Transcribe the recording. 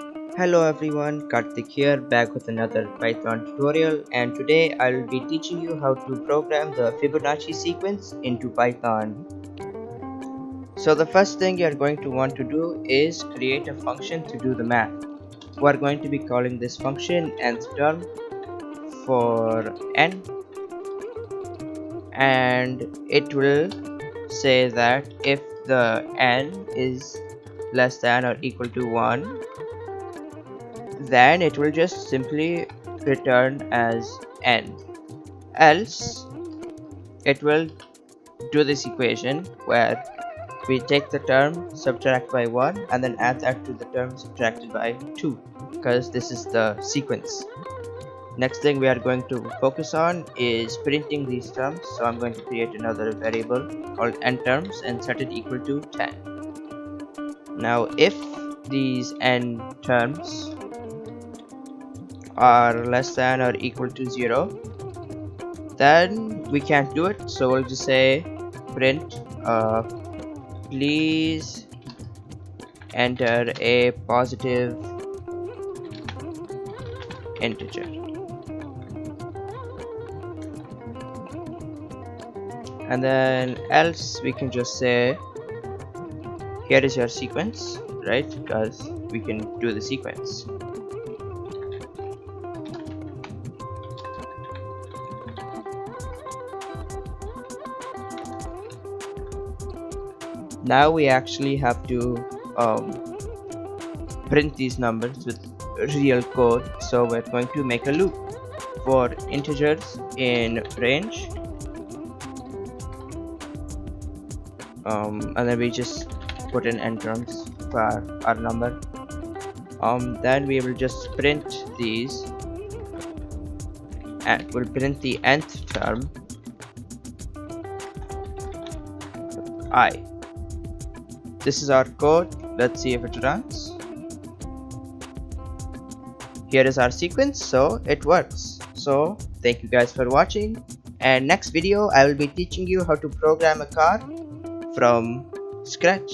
Hello everyone, Karthik here, back with another Python tutorial, and today I'll be teaching you how to program the Fibonacci sequence into Python. So the first thing you're going to want to do is create a function to do the math. We're going to be calling this function nth term for n, and it will say that if the n is less than or equal to 1, then it will just simply return as n, else it will do this equation where we take the term, subtract by 1, and then add that to the term subtracted by 2, because this is the sequence. Next thing we are going to focus on is printing these terms, so I'm going to create another variable called n terms and set it equal to 10. Now if these n terms are less than or equal to 0, then we can't do it, so we'll just say print please enter a positive integer, and then else we can just say here is your sequence, right? Because we can do the sequence. Now we actually have to print these numbers with real code, so we're going to make a loop for integers in range, and then we just put in n terms for our number. Then we will just print these, and we'll print the nth term I. This is our code. Let's see if it runs. Here is our sequence, so it works. So thank you guys for watching, and next video I will be teaching you how to program a car from scratch.